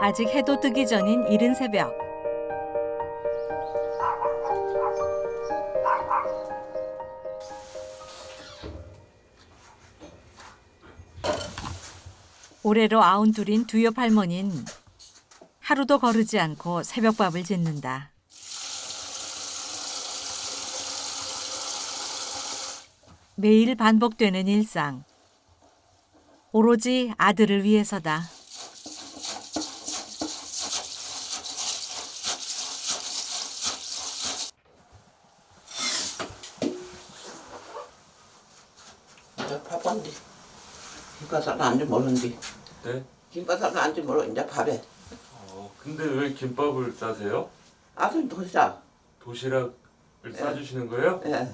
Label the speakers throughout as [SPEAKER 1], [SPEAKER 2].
[SPEAKER 1] 아직 해도 뜨기 전인 이른 새벽. 올해로 92인 두엽 할머니는 하루도 거르지 않고 새벽밥을 짓는다. 매일 반복되는 일상. 오로지 아들을 위해서다.
[SPEAKER 2] 이제 밥한디 김밥 안지 모른디.
[SPEAKER 3] 네?
[SPEAKER 2] 김밥 안지 모르 이제 밥에.
[SPEAKER 3] 근데 왜 김밥을 싸세요?
[SPEAKER 2] 아들 도시락.
[SPEAKER 3] 도시락을 싸주시는 거예요?
[SPEAKER 2] 예.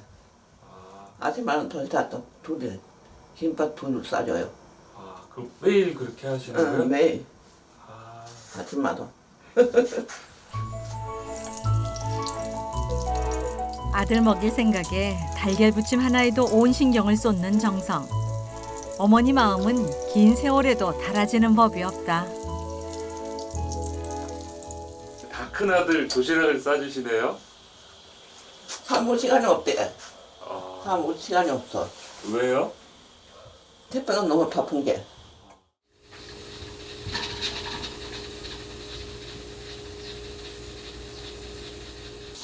[SPEAKER 2] 아침마는 도시락 두 개. 김밥 둘 싸줘요.
[SPEAKER 3] 그럼 매일 그렇게 하시는 거예요?
[SPEAKER 2] 매일.
[SPEAKER 3] 아,
[SPEAKER 2] 아침마다.
[SPEAKER 1] 아들 먹일 생각에 달걀 부침 하나에도 온 신경을 쏟는 정성. 어머니 마음은 긴 세월에도 달아지는 법이 없다.
[SPEAKER 3] 다 큰 아들 도시락을 싸주시네요?
[SPEAKER 2] 사무 시간이 없대.
[SPEAKER 3] 아,
[SPEAKER 2] 사무 시간이 없어.
[SPEAKER 3] 왜요?
[SPEAKER 2] 택배가 너무 바쁜 게.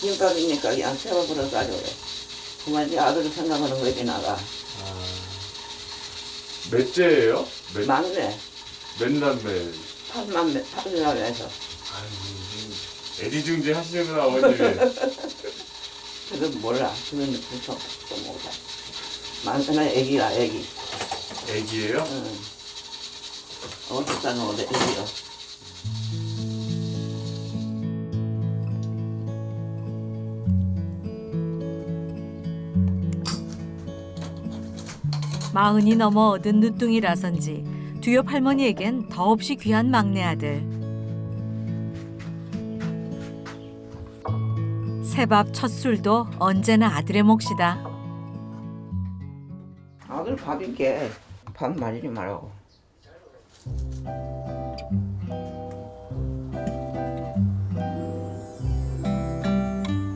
[SPEAKER 2] 김밥이니까 그냥 세월보러 싸줘요. 그만 이제 아들을 생각하는 거지 나가.
[SPEAKER 3] 몇째예요?
[SPEAKER 2] 막내.
[SPEAKER 3] 몇남매?
[SPEAKER 2] 8남에서.
[SPEAKER 3] 아이고, 애지중지 하시는구나, 어머님이.
[SPEAKER 2] 그래도 몰라. 그건 무슨 또 몰라. 막내는 애기라 애기.
[SPEAKER 3] 애기예요?
[SPEAKER 2] 응. 어디 사는 어디 애기요.
[SPEAKER 1] 마흔이 넘어 얻은 늦둥이라선지 두엽 할머니에겐 더없이 귀한 막내 아들. 새밥 첫 술도 언제나 아들의 몫이다.
[SPEAKER 2] 아들 밥인게 밥 말리지 말라고.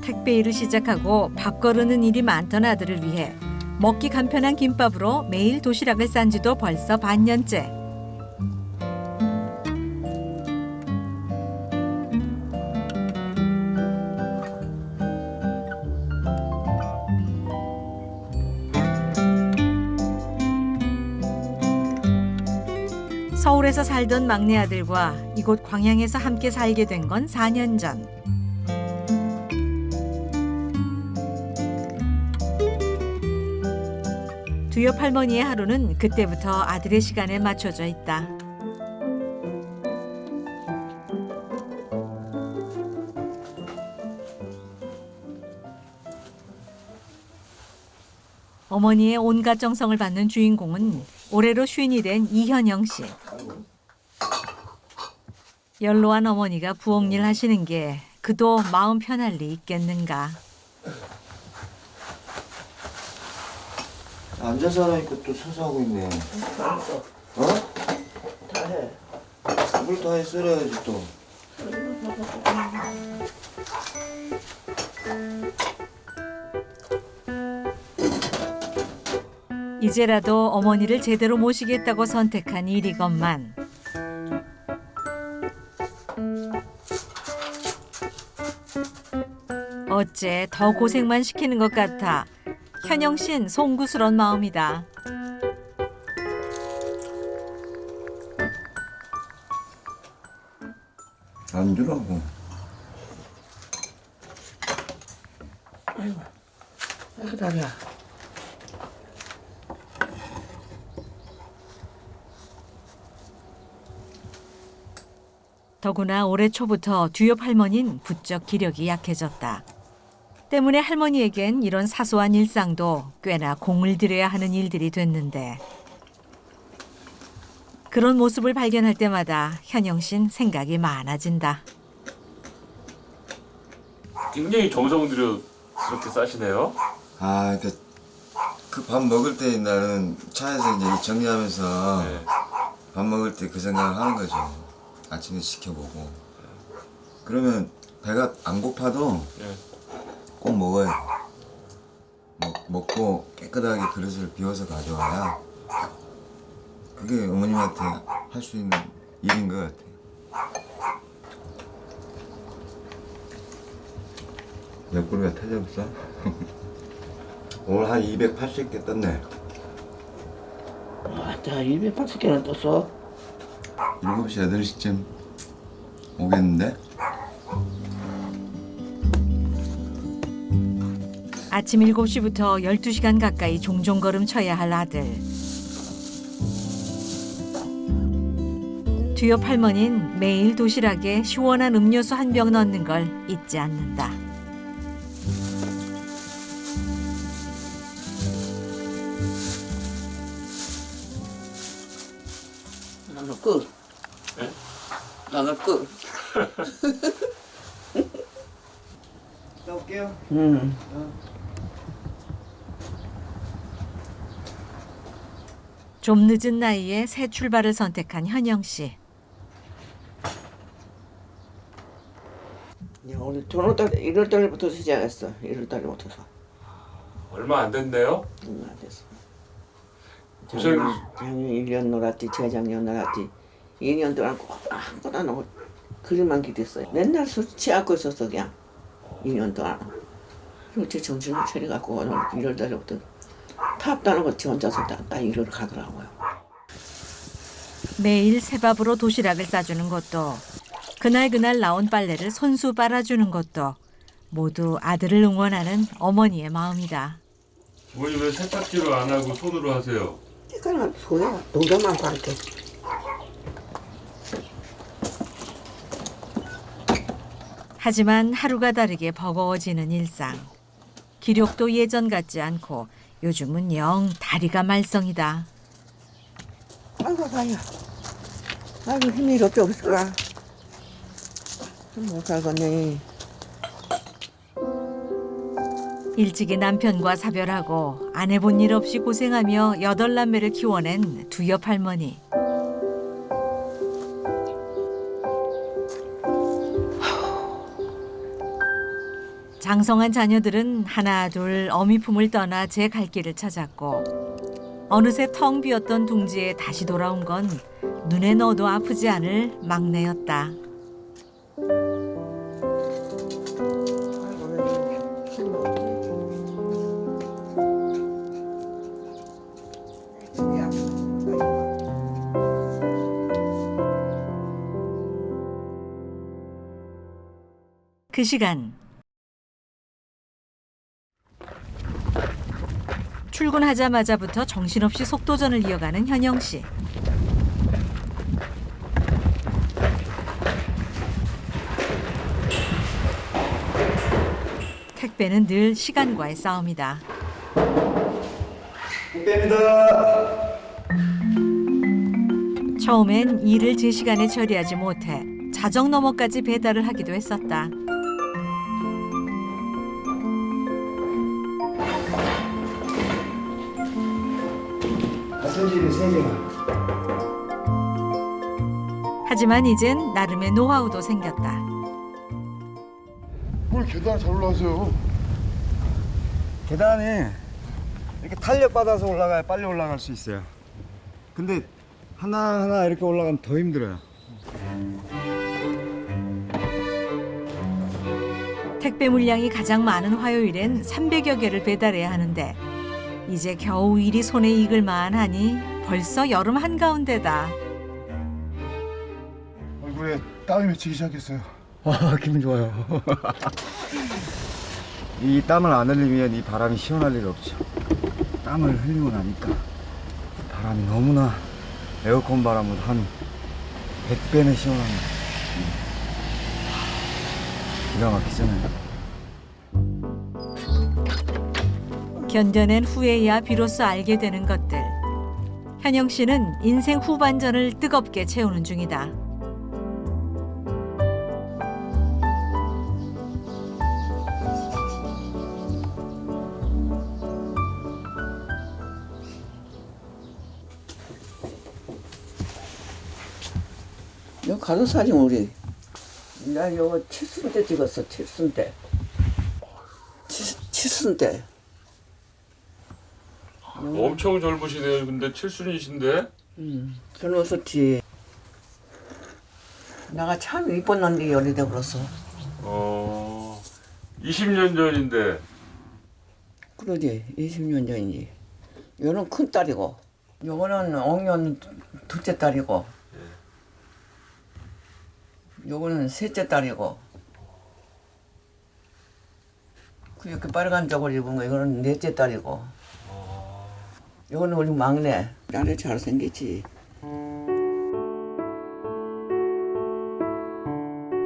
[SPEAKER 1] 택배 일을 시작하고 밥 거르는 일이 많던 아들을 위해 먹기 간편한 김밥으로 매일 도시락을 싼 지도 벌써 반년째. 서울에서 살던 막내 아들과 이곳 광양에서 함께 살게 된 건 4년 전. 두엽 할머니의 하루는 그때부터 아들의 시간에 맞춰져 있다. 어머니의 온갖 정성을 받는 주인공은 올해로 쉰이 된 이현영 씨. 연로한 어머니가 부엌일 하시는 게 그도 마음 편할 리 있겠는가.
[SPEAKER 4] 앉아서 하니까 또 서서 하고 있네. 어?
[SPEAKER 2] 다 해.
[SPEAKER 4] 물 다 해 썰어야지 또.
[SPEAKER 1] 이제라도 어머니를 제대로 모시겠다고 선택한 일이건만 어째 더 고생만 시키는 것 같아 현영 씨는 송구스러운 마음이다.
[SPEAKER 4] 안 주라고.
[SPEAKER 2] 아이고. 아이고 다리야.
[SPEAKER 1] 더구나 올해 초부터 두엽 할머니는 부쩍 기력이 약해졌다. 때문에 할머니에겐 이런 사소한 일상도 꽤나 공을 들여야 하는 일들이 됐는데 그런 모습을 발견할 때마다 현영 씨는 생각이 많아진다.
[SPEAKER 3] 굉장히 정성 들여 그렇게 싸시네요.
[SPEAKER 4] 아, 그 밥 먹을 때 나는 차에서 이제 정리하면서
[SPEAKER 3] 네.
[SPEAKER 4] 밥 먹을 때 그 생각을 하는 거죠. 아침에 지켜보고. 그러면 배가 안 고파도
[SPEAKER 3] 네.
[SPEAKER 4] 꼭 먹어야 돼. 먹고 깨끗하게 그릇을 비워서 가져와야 그게 어머님한테 할 수 있는 일인 것 같아요. 옆구리가 터졌어? 오늘 한 280개 떴네.
[SPEAKER 2] 아, 자, 280개나 떴어.
[SPEAKER 4] 7시, 8시쯤 오겠는데?
[SPEAKER 1] 아침 7시부터 12시간 가까이 종종 걸음 쳐야 할 아들. 뒤옆 할머니는 매일 도시락에 시원한 음료수 한 병 넣는 걸 잊지 않는다.
[SPEAKER 2] 나는 끝.
[SPEAKER 3] 네?
[SPEAKER 2] 나는 끝.
[SPEAKER 4] 올게요.
[SPEAKER 1] 좀 늦은 나이에 새 출발을 선택한 현영 씨.
[SPEAKER 2] 야, 오늘 전월달 1월달부터 시작했어. 1월달부터서.
[SPEAKER 3] 얼마 안 됐네요.
[SPEAKER 2] 안 됐어.
[SPEAKER 3] 고생-
[SPEAKER 2] 작년 1년 놀았지, 재작년 놀았지. 2년 동안 꼭 아무것도 안 하고 그림만 기댔어요. 맨날 술 취하고 있었어 그냥 2년 동안. 그리고 제 정신을 차려갖고 오늘 1월달부터 탑다는 거 혼자서 다 일을 가더라고요.
[SPEAKER 1] 매일 새밥으로 도시락을 싸주는 것도 그날 나온 빨래를 손수 빨아주는 것도 모두 아들을 응원하는 어머니의 마음이다.
[SPEAKER 3] 어머니 왜 세탁기로 안 하고 손으로 하세요?
[SPEAKER 2] 그러니까 소야 농담만 받게.
[SPEAKER 1] 하지만 하루가 다르게 버거워지는 일상. 기력도 예전 같지 않고 요즘은 영 다리가 말썽이다.
[SPEAKER 2] 아이고 다야. 아이고 힘이 없지 없을까. 못 살겠네.
[SPEAKER 1] 일찍이 남편과 사별하고 안 해본 일 없이 고생하며 8남매를 키워낸 두옆 할머니. 장성한 자녀들은 하나 둘 어미 품을 떠나 제 갈 길을 찾았고 어느새 텅 비었던 둥지에 다시 돌아온 건 눈에 넣어도 아프지 않을 막내였다. 그 시간 출근하자마자부터 정신없이 속도전을 이어가는 현영 씨. 택배는 늘 시간과의 싸움이다.
[SPEAKER 4] 택배입니다.
[SPEAKER 1] 처음엔 일을 제 시간에 처리하지 못해 자정 너머까지 배달을 하기도 했었다.
[SPEAKER 4] 가슴집이 3개가.
[SPEAKER 1] 하지만 이젠 나름의 노하우도 생겼다.
[SPEAKER 5] 뭘 계단 잘 올라가세요?
[SPEAKER 4] 계단에 이렇게 탄력 받아서 올라가야 빨리 올라갈 수 있어요. 근데 하나하나 이렇게 올라가면 더 힘들어요.
[SPEAKER 1] 택배 물량이 가장 많은 화요일엔 300여 개를 배달해야 하는데 이제 겨우 일이 손에 익을 만하니 벌써 여름 한가운데다.
[SPEAKER 5] 얼굴에 땀이 맺히기 시작했어요.
[SPEAKER 4] 아, 기분 좋아요. 이 땀을 안 흘리면 이 바람이 시원할 일 없죠. 땀을 흘리고 나니까 바람이 너무나 에어컨 바람보다 한 100배는 시원합니다. 기가 막히잖아요.
[SPEAKER 1] 견뎌낸 후에야 비로소 알게 되는 것들. 현영 씨는 인생 후반전을 뜨겁게 채우는 중이다.
[SPEAKER 2] 저 가족 사진 우리. 나 요거 칠순 때 찍었어. 칠순 때. 칠순 때.
[SPEAKER 3] 엄청 젊으시네요. 근데 칠순이신데?
[SPEAKER 2] 젊었었지. 내가 참 이뻤는데 열이 돼 버렸어.
[SPEAKER 3] 20년 전인데.
[SPEAKER 2] 그러지. 20년 전이지. 요는 큰 딸이고, 요거는 옥년 둘째 딸이고, 요거는 셋째 딸이고, 그 이렇게 빨간 저걸 입은 거 이거는 넷째 딸이고, 요거는 우리 막내. 나를 잘생겼지.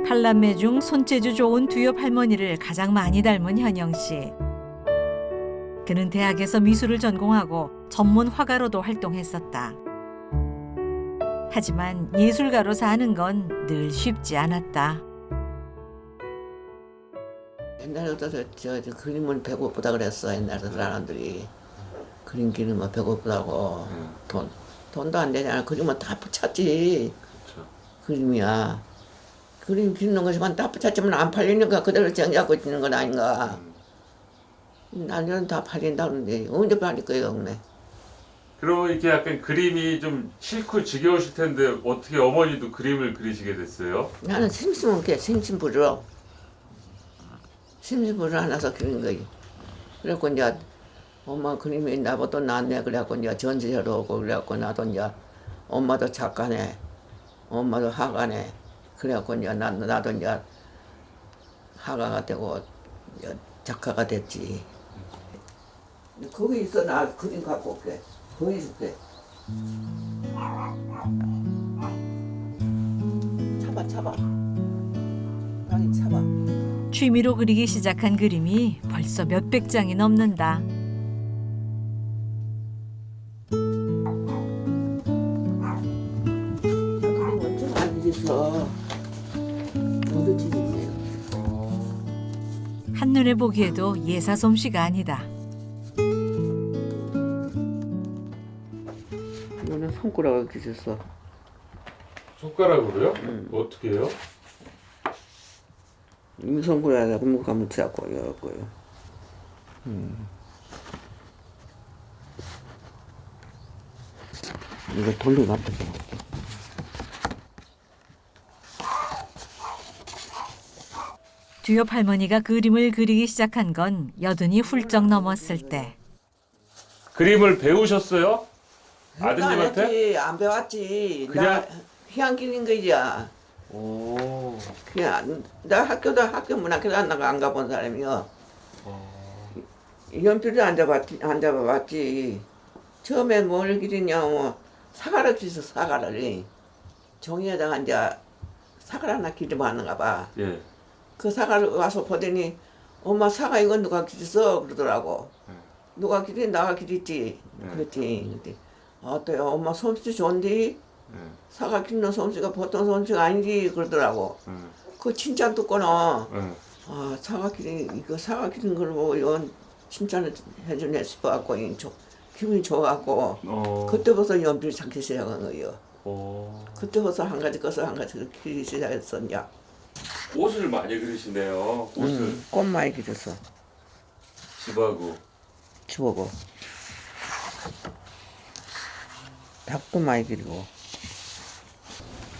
[SPEAKER 1] 팔남매 중 손재주 좋은 두엽 할머니를 가장 많이 닮은 현영 씨. 그는 대학에서 미술을 전공하고 전문 화가로도 활동했었다. 하지만 예술가로 사는 건 늘 쉽지 않았다.
[SPEAKER 2] 옛날부터 저 그림은 배고프다 그랬어. 옛날 사람들이 그림 그리면 배고프다고. 돈도 안 되잖아. 그림은 다 붙였지.
[SPEAKER 3] 그렇죠.
[SPEAKER 2] 그림이야. 그림 그리는 것이만 다 붙였지만 안 팔리니까 그대로 정리하고 있는 건 아닌가. 나는 다 팔린다는데 언제 팔릴 거예요, 형네?
[SPEAKER 3] 그러면 이렇게 약간 그림이 좀 싫고 지겨우실 텐데 어떻게 어머니도 그림을 그리시게 됐어요?
[SPEAKER 2] 나는 심심하게 심심부러 하나서 그린 거지. 그래갖고 이제 엄마 그림이 나보다 낫네. 그래갖고 이제 전시회로 오고 그래갖고 나도 이제 엄마도 작가네, 엄마도 화가네. 그래갖고 이제 나도 이제 화가가 되고 이제 작가가 됐지. 거기 있어. 나 그림 갖고 올게. 보여줄게. 잡아. 빨리 잡아.
[SPEAKER 1] 취미로 그리기 시작한 그림이 벌써 몇백 장이 넘는다.
[SPEAKER 2] 그림은 좀 안 그려서 너도 지겠네요.
[SPEAKER 1] 한눈에 보기에도 예사 솜씨가 아니다.
[SPEAKER 2] 이거는 손가락을 그렸어.
[SPEAKER 3] 손가락으로요? 어떻게 해요?
[SPEAKER 2] 이 손가락에 고무가 묻혀갖고 이거고요. 이거 돌려놨다고.
[SPEAKER 1] 두엽 할머니가 그림을 그리기 시작한 건 여든이 훌쩍 넘었을 때.
[SPEAKER 3] 그림을 배우셨어요? 아드님한테?
[SPEAKER 2] 아들님한테? 안 배웠지.
[SPEAKER 3] 그냥-
[SPEAKER 2] 나 그냥 그린 거지야.
[SPEAKER 3] 오.
[SPEAKER 2] 그냥 나 학교 문학회도 안 가본 사람이요. 연필도 안 잡아봤지. 처음에 뭘 그리냐 뭐 사과를 그렸어. 사과를 종이에다가 이제 사과 하나 그리면 하는가 봐.
[SPEAKER 3] 예.
[SPEAKER 2] 그 사과를 와서 보더니 엄마 사과 이건 누가 그렸어 그러더라고. 누가 그리 나가 그렸지. 그랬지. 근데 어때요? 엄마 솜씨 좋은데 사과 그리는 솜씨가 보통 솜씨가 아니지 그러더라고. 그거 칭찬 듣고는 아 사과 그리는 이거 사과 그리는 걸 보고 이건 칭찬을 해주네 싶어갖고 기분이 좋아갖고 그때부터 연필 찾기 시작한 거예요. 그때부터 한 가지 것을 한 가지 그리기 시작했었냐.
[SPEAKER 3] 옷을 많이 그리시네요. 옷을
[SPEAKER 2] 꽃 많이 그렸어.
[SPEAKER 3] 집하고.
[SPEAKER 2] 집어고 닭도 많이 그리고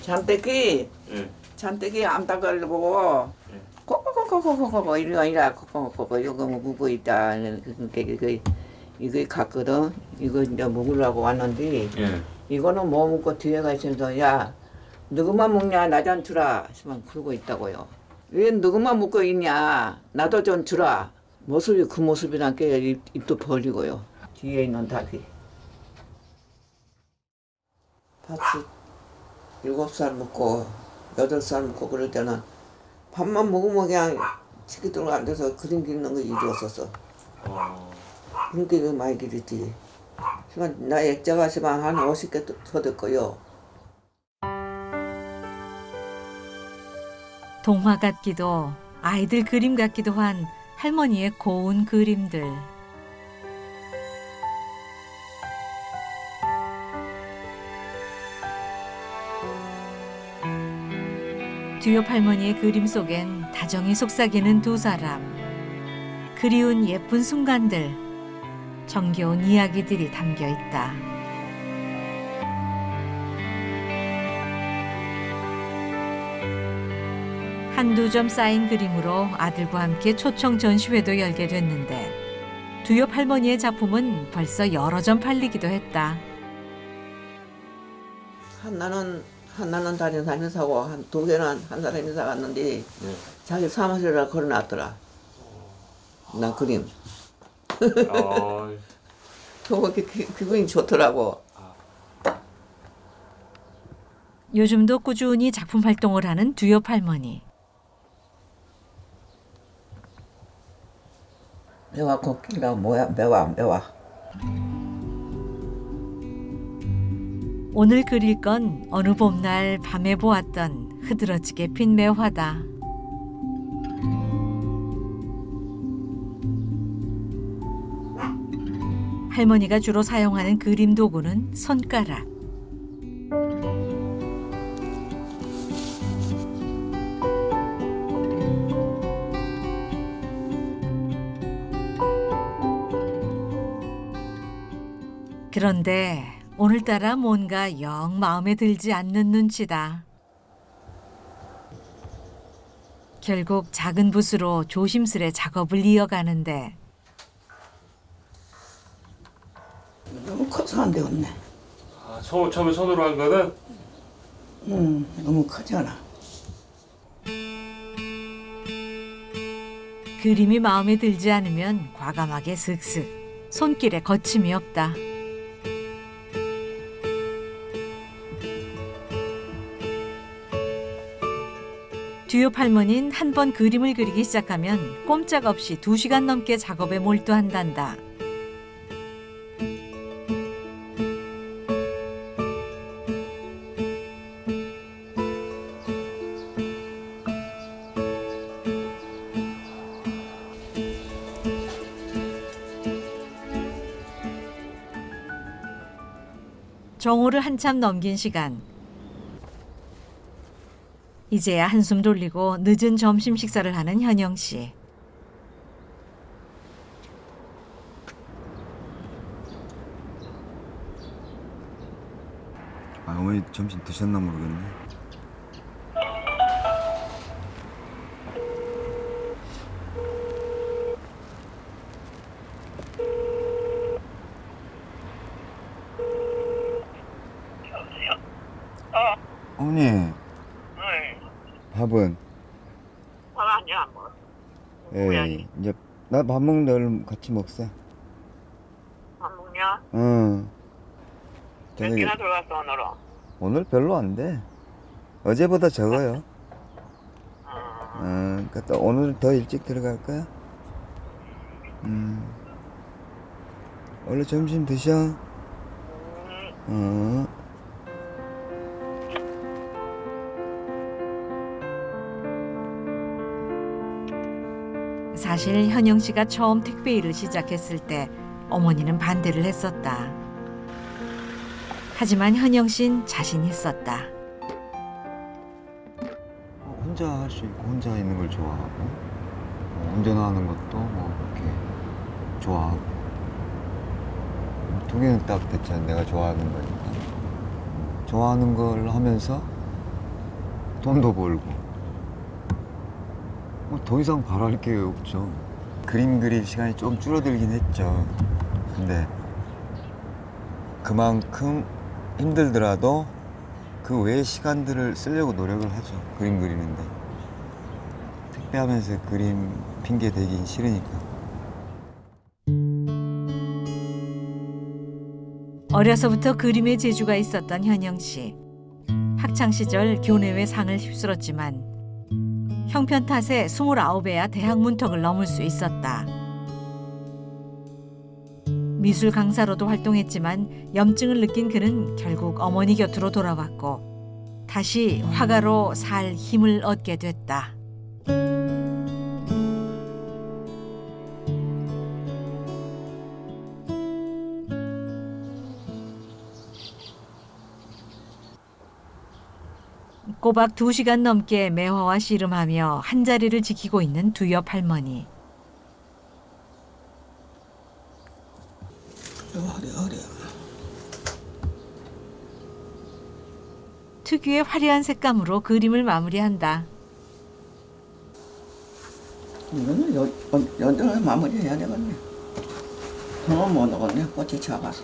[SPEAKER 2] 잔떼기
[SPEAKER 3] 예.
[SPEAKER 2] 잔떼기 암탉을 보고 코코코코코코코 이리와 코코코코 이거 먹고 있다. 이거 갔거든. 이거 이제 먹으려고 왔는데
[SPEAKER 3] 예.
[SPEAKER 2] 이거는 뭐 먹고 뒤에가 있어서 야 누구만 먹냐 나 좀 주라 하시면 그러고 있다고요. 왜 누구만 먹고 있냐 나도 좀 주라. 모습이 그 모습이란 게 입도 벌리고요. 뒤에 있는 닭이 밭이 7살 먹고 8살 먹고 그럴 때는 밥만 먹으면 그냥 치기들 앉아서 그림 그리는 거 일이 없었어. 그런 게 많이 그렸지. 나 액자가 한 50개 더 됐고요.
[SPEAKER 1] 동화 같기도 아이들 그림 같기도 한 할머니의 고운 그림들. 두엽 할머니의 그림 속엔 다정히 속삭이는 두 사람, 그리운 예쁜 순간들, 정겨운 이야기들이 담겨 있다. 한두 점 쌓인 그림으로 아들과 함께 초청 전시회도 열게 됐는데 두엽 할머니의 작품은 벌써 여러 점 팔리기도 했다.
[SPEAKER 2] 하나는 다른 사고 한 두 개는 한 사람이 사갔는데 자기 사무실에다 걸어놨더라. 나 그림.
[SPEAKER 3] 어,
[SPEAKER 2] 그거 기분이 좋더라고.
[SPEAKER 1] 요즘도 꾸준히 작품 활동을 하는 두엽 할머니.
[SPEAKER 2] 매화 걷기가 뭐야? 매화.
[SPEAKER 1] 오늘 그릴 건 어느 봄날 밤에 보았던 흐드러지게 핀 매화다. 할머니가 주로 사용하는 그림 도구는 손가락. 그런데 오늘따라 뭔가 영 마음에 들지 않는 눈치다. 결국 작은 붓으로 조심스레 작업을 이어가는데
[SPEAKER 2] 너무 커서 안 되었네.
[SPEAKER 3] 아, 처음에 손으로 한 거는
[SPEAKER 2] 너무 크잖아.
[SPEAKER 1] 그림이 마음에 들지 않으면 과감하게 슥슥, 손길에 거침이 없다. 두엽 할머니는 한 번 그림을 그리기 시작하면 꼼짝없이 2시간 넘게 작업에 몰두한단다. 정오를 한참 넘긴 시간. 이제야 한숨 돌리고 늦은 점심 식사를 하는 현영 씨.
[SPEAKER 4] 어머니 점심 드셨나 모르겠네. 어머니, 밥은?
[SPEAKER 2] 밥 아니야 안 먹어.
[SPEAKER 4] 예, 이제 나 밥 먹는데 얼른 같이 먹자.
[SPEAKER 2] 밥 먹냐?
[SPEAKER 4] 응.
[SPEAKER 2] 몇
[SPEAKER 4] 저녁에
[SPEAKER 2] 개나 들어갔어 오늘은?
[SPEAKER 4] 오늘 별로 안 돼. 어제보다 적어요. 그러니까 또 오늘 더 일찍 들어갈 거야. 얼른 점심 드셔.
[SPEAKER 1] 사실 현영 씨가 처음 택배 일을 시작했을 때 어머니는 반대를 했었다. 하지만 현영 씨는 자신 있었다.
[SPEAKER 4] 혼자 할 수 있고 혼자 있는 걸 좋아하고 운전하는 것도 뭐 그렇게 좋아하고 두 개는 딱 됐잖아. 내가 좋아하는 거니까 좋아하는 걸 하면서 돈도 벌고 뭐 더 이상 바랄 게 없죠. 그림 그릴 시간이 좀 줄어들긴 했죠. 근데 그만큼 힘들더라도 그 외의 시간들을 쓰려고 노력을 하죠. 그림 그리는데 택배하면서 그림 핑계 대긴 싫으니까.
[SPEAKER 1] 어려서부터 그림의 재주가 있었던 현영 씨. 학창 시절 교내외 상을 휩쓸었지만 형편 탓에 29에야 대학 문턱을 넘을 수 있었다. 미술 강사로도 활동했지만 염증을 느낀 그는 결국 어머니 곁으로 돌아왔고 다시 화가로 살 힘을 얻게 됐다. 꼬박 2시간 넘게 매화와 씨름하며 한자리를 지키고 있는 두 옆 할머니. 특유의 화려한 색감으로 그림을 마무리한다.
[SPEAKER 2] 이거는 연등을 마무리해야 되겠네. 더 못 오겠네. 꽃이 작아서.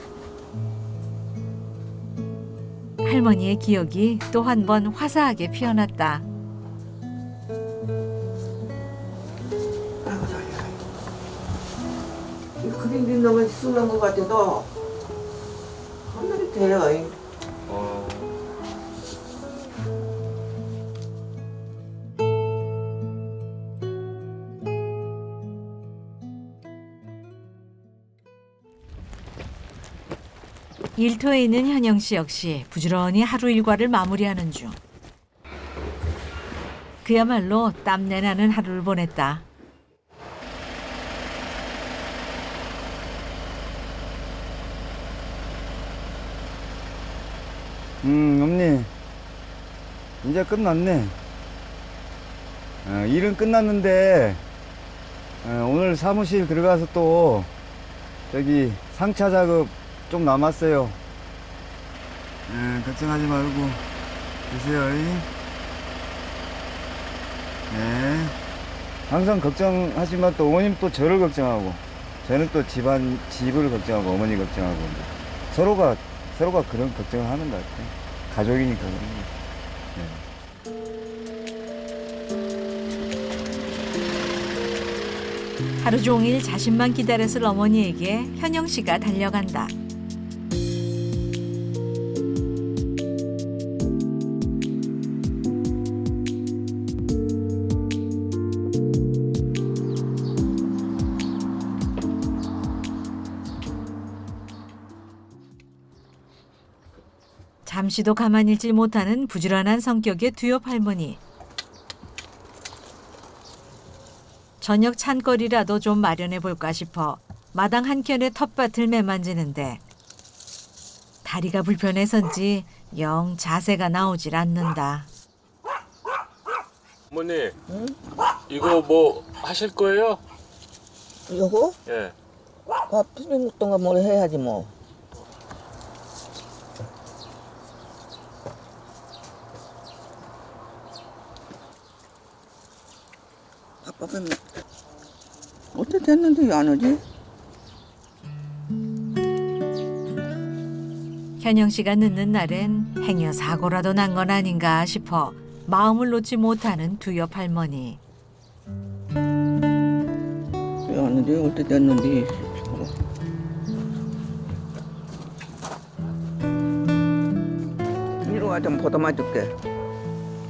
[SPEAKER 1] 할머니의 기억이 또 한 번 화사하게 피어났다.
[SPEAKER 2] 아이고 다리야. 이 그림이 너무 순한 것 같아도 하늘이 돼요.
[SPEAKER 1] 일터에 있는 현영 씨 역시 부지런히 하루 일과를 마무리하는 중. 그야말로 땀내 나는 하루를 보냈다.
[SPEAKER 4] 언니 이제 끝났네. 일은 끝났는데 오늘 사무실 들어가서 또 저기 상차 작업 좀 남았어요. 걱정하지 말고 계세요. 네. 항상 걱정하지만 또 어머님 또 저를 걱정하고 저는 또 집을 걱정하고 어머니 걱정하고 서로가 그런 걱정을 하는 것 같아요. 가족이니까 그런 거. 네.
[SPEAKER 1] 하루 종일 자신만 기다렸을 어머니에게 현영 씨가 달려간다. 잠시도 가만히 있지 못하는 부지런한 성격의 두 옆 할머니. 저녁 찬거리라도 좀 마련해 볼까 싶어 마당 한켠의 텃밭을 매만지는데 다리가 불편해서인지 영 자세가 나오질 않는다.
[SPEAKER 3] 어머니, 이거 뭐 하실 거예요?
[SPEAKER 2] 요거?
[SPEAKER 3] 예.
[SPEAKER 2] 밥 비빔 동가 뭘 해야지 뭐. 밥은 어떻게 됐는데 왜 안 오지?
[SPEAKER 1] 현영 씨가 늦는 날엔 행여 사고라도 난 건 아닌가 싶어 마음을 놓지 못하는 두 옆 할머니.
[SPEAKER 2] 왜 안 오지? 어떻게 됐는데? 이리 와 좀 보담아 줄게.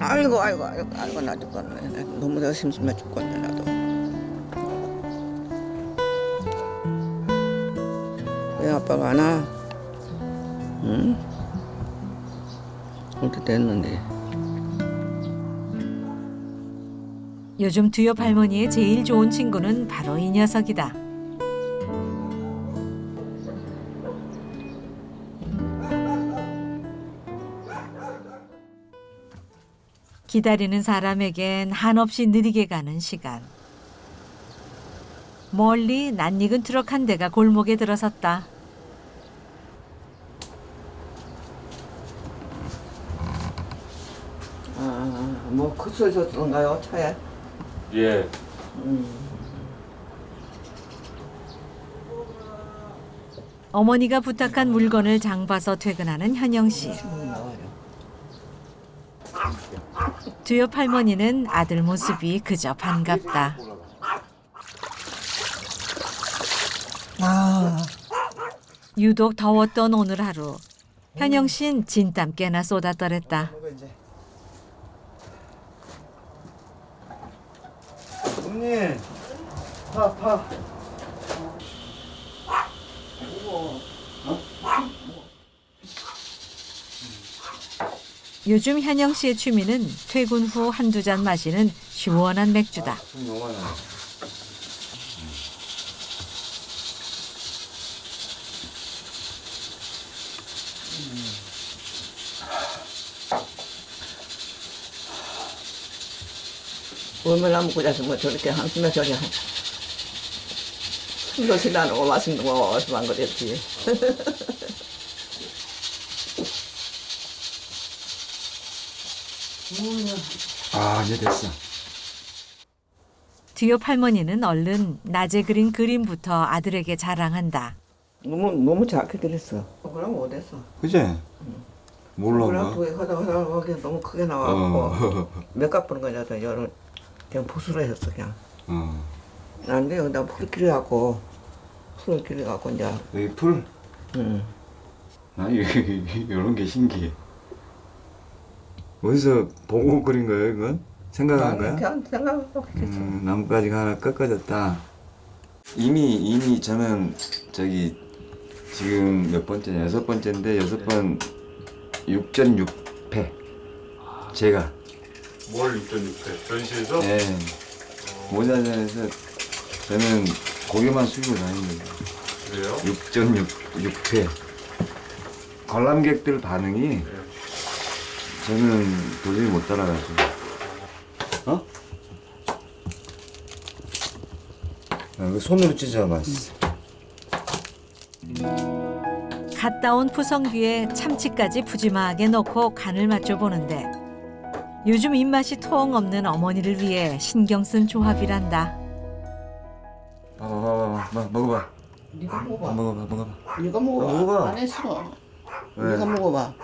[SPEAKER 2] 아이고 나 죽겠네. 너무 내가 심심해 죽겠네 나도. 왜 아빠가 안 와? 응? 어떻게 됐는데?
[SPEAKER 1] 요즘 두 옆 할머니의 제일 좋은 친구는 바로 이 녀석이다. 기다리는 사람에겐 한없이 느리게 가는 시간. 멀리 낯익은 트럭 한 대가 골목에 들어섰다.
[SPEAKER 2] 뭐 굿을 줬던가요 차에?
[SPEAKER 3] 예.
[SPEAKER 1] 어머니가 부탁한 물건을 장 봐서 퇴근하는 현영 씨. 두 옆 할머니는 아들 모습이 그저 반갑다. 유독 더웠던 오늘 하루. 현영 씨는 진땀 꽤나 쏟아떨었다.
[SPEAKER 4] 언니 파.
[SPEAKER 1] 요즘 현영 씨의 취미는 퇴근 후 한두 잔 마시는 시원한 맥주다.
[SPEAKER 2] 얼마나 먹고 자서 뭐 저렇게 한숨에 저리 숨도 쉬지 않고 맛있는 거 어디서 한 거랬지.
[SPEAKER 4] 아, 이제 됐어.
[SPEAKER 1] 뒤옆 할머니는 얼른 낮에 그린 그림부터 아들에게 자랑한다.
[SPEAKER 2] 너무 작게 그렸어. 그럼 어땠어?
[SPEAKER 4] 그제? 몰라.
[SPEAKER 2] 그럼 그게 하다 너무 크게 나와갖고 몇값 보는 거냐도 여러 그냥 보수로 했었어 그냥. 난데 여기다 풀 길어갖고 이제.
[SPEAKER 4] 여기 풀?
[SPEAKER 2] 응.
[SPEAKER 4] 아, 이런 게 신기해. 어디서 보고 그린 거예요, 이건? 생각한 거야?
[SPEAKER 2] 그냥 생각하고 그랬어.
[SPEAKER 4] 나뭇가지가 하나 꺾어졌다. 이미 저는 저기 지금 몇 번째냐? 6번째인데 6번 6전 6패. 제가.
[SPEAKER 3] 뭘 6.6회 전시에서?
[SPEAKER 4] 네. 모자전에서 저는 고기만 수입을 다닙니다.
[SPEAKER 3] 그래요?
[SPEAKER 4] 6전 6패. 관람객들 반응이
[SPEAKER 3] 네.
[SPEAKER 4] 저는 도저히 못 따라가서. 어? 아, 손으로 찢어 맛있어.
[SPEAKER 1] 갓 따온 푸성귀에 참치까지 푸짐하게 넣고 간을 맞춰보는데 요즘 입맛이 통 없는 어머니를 위해 신경 쓴 조합이란다.
[SPEAKER 4] 봐봐, 먹어봐.
[SPEAKER 2] 네가 먹어봐.
[SPEAKER 4] 먹어봐.
[SPEAKER 2] 네가 먹어봐.
[SPEAKER 4] 먹어봐.
[SPEAKER 2] 안 했어.
[SPEAKER 4] 왜?
[SPEAKER 2] 네가 먹어봐.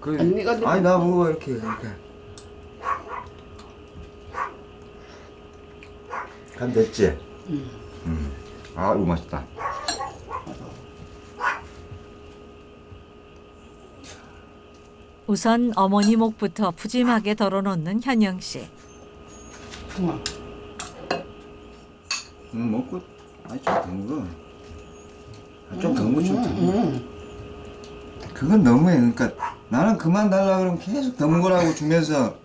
[SPEAKER 4] 그,
[SPEAKER 2] 아니, 네가
[SPEAKER 4] 아니 나 먹어봐 이렇게. 간 됐지? 아 이거 맛있다.
[SPEAKER 1] 우선 어머니 목부터 푸짐하게 덜어놓는 현영 씨.
[SPEAKER 4] 먹고 아니 좀 더 먹어. 좀 더 먹어 좀 더 먹어. 그건 너무해. 그러니까 나는 그만 달라 그러면 계속 더 먹으라고 주면서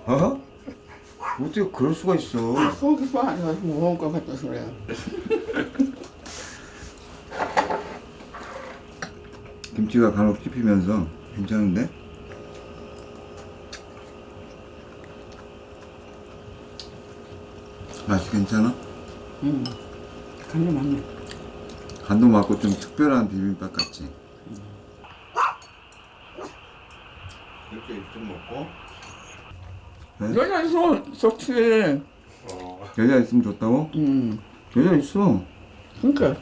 [SPEAKER 4] 어? 어떻게 그럴 수가 있어?
[SPEAKER 2] 속이 빠져서 무거운 것 같아서 그래.
[SPEAKER 4] 김치가 간혹 씹히면서 괜찮은데? 맛이 괜찮아?
[SPEAKER 2] 간이 많네.
[SPEAKER 4] 간도 맞고 좀 특별한 비빔밥 같지? 이렇게 좀 먹고
[SPEAKER 2] 여자 있어 좋지.
[SPEAKER 4] 여자 있으면 좋다고? 여자 있어.
[SPEAKER 2] 그러니까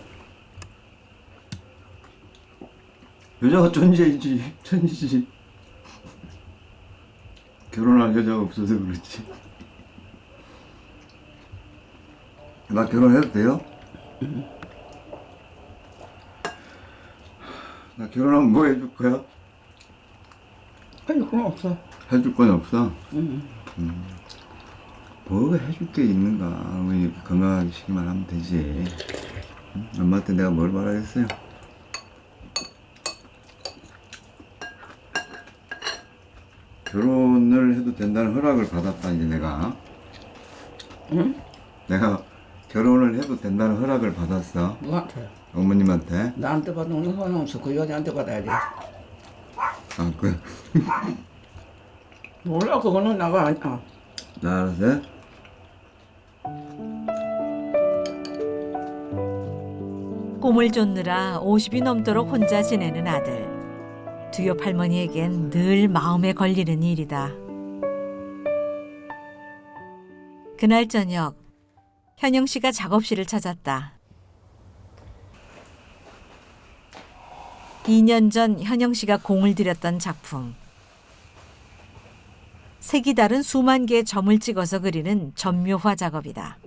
[SPEAKER 4] 여자가 천재이지. 천지지. 결혼할 여자가 없어서 그렇지. 나 결혼해도 돼요? 나 결혼하면 뭐 해줄 거야?
[SPEAKER 2] 아니 그건 없어.
[SPEAKER 4] 해줄 건 없어? 뭐가 해줄 게 있는가. 우리 건강하시기만 하면 되지. 엄마한테 내가 뭘 바라겠어요? 결혼을 해도 된다는 허락을 받았다 이제 내가.
[SPEAKER 2] 응?
[SPEAKER 4] 내가 결혼을 해도 된다는 허락을 받았어.
[SPEAKER 2] 누구한테?
[SPEAKER 4] 어머님한테.
[SPEAKER 2] 나한테 받는 건 없어. 그 여자한테 받아야지.
[SPEAKER 4] 아, 그,
[SPEAKER 2] 몰라 그거는 나가 아니야.
[SPEAKER 4] 나 알았어?
[SPEAKER 1] 꿈을 쫓느라 50이 넘도록 혼자 지내는 아들. 두엽 할머니에겐 늘 마음에 걸리는 일이다. 그날 저녁 현영 씨가 작업실을 찾았다. 2년 전 현영 씨가 공을 들였던 작품. 색이 다른 수만 개의 점을 찍어서 그리는 점묘화 작업이다.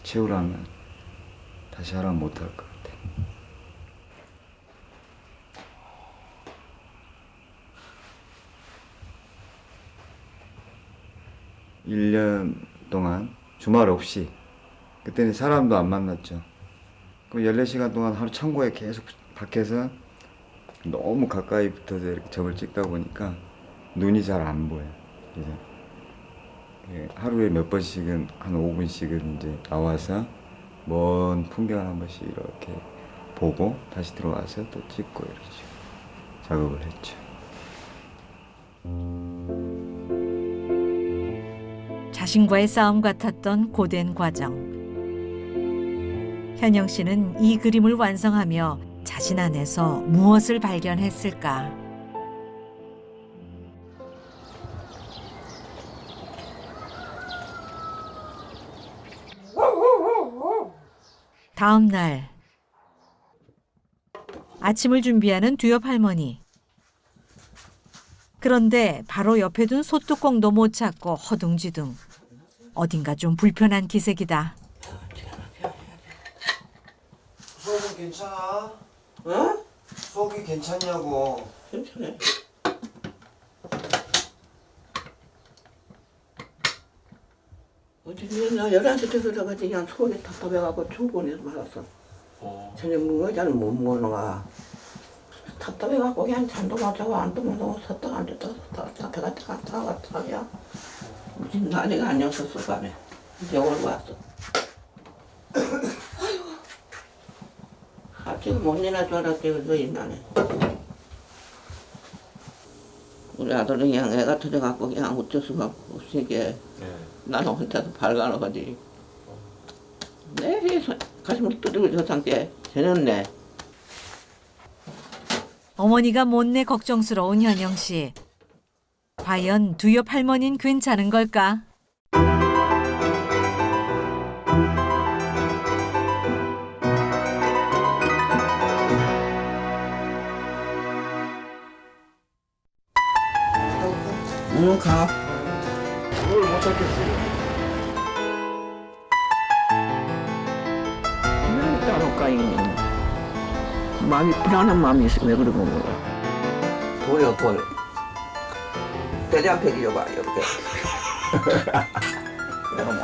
[SPEAKER 4] 채우라면 다시 하라면 못할 것 같아. 일 년 동안 주말 없이 그때는 사람도 안 만났죠. 그럼 14시간 동안 하루 창고에 계속 밖에서 너무 가까이 붙어서 이렇게 점을 찍다 보니까 눈이 잘 안 보여. 그래서 하루에 몇 번씩은 한 5분씩은 이제 나와서 먼 풍경을 한 번씩 이렇게 보고 다시 들어와서 또 찍고 이러죠. 작업을 했죠.
[SPEAKER 1] 자신과의 싸움 같았던 고된 과정. 현영 씨는 이 그림을 완성하며 자신 안에서 무엇을 발견했을까? 다음 날 아침을 준비하는 두엽 할머니. 그런데 바로 옆에 둔 소뚜껑도 못 찾고 허둥지둥. 어딘가 좀 불편한 기색이다.
[SPEAKER 4] 속이 괜찮아?
[SPEAKER 2] 어?
[SPEAKER 4] 속이 괜찮냐고.
[SPEAKER 2] 괜찮아. 어제 나 11시 돼서 들어가지 그냥 속이 답답해갖고 초본에서 말았어. 저녁 먹어야는 못 먹는가. 답답해갖고 그냥 잠도 못 자고 안도 못 자고 섰다가 앉았다가 섰다가 배가 갔다 하냐. 무슨 난리가 아니었었어 밤에. 병원 왔어. 아이고. 아직 못 일어날 줄 알았대 그래서 일어나네. 우리 아들은 그냥 애가 터져갖고 그냥 어쩔 수가 없으니까 나는 혼자서 발가락하지. 내 가슴을 두드리고 저 상태 되는네.
[SPEAKER 1] 어머니가 못내 걱정스러운 현영 씨. 과연 두엽 할머니는 괜찮은 걸까?
[SPEAKER 2] 응, 가.
[SPEAKER 5] 그걸 못 찾겠어요.
[SPEAKER 2] 왜 따로까 이 마음이 불안한 마음이 있어. 왜 그러는 거야? 돌이요 돌. 대장 펴기 줘봐 이렇게. 내가 뭐.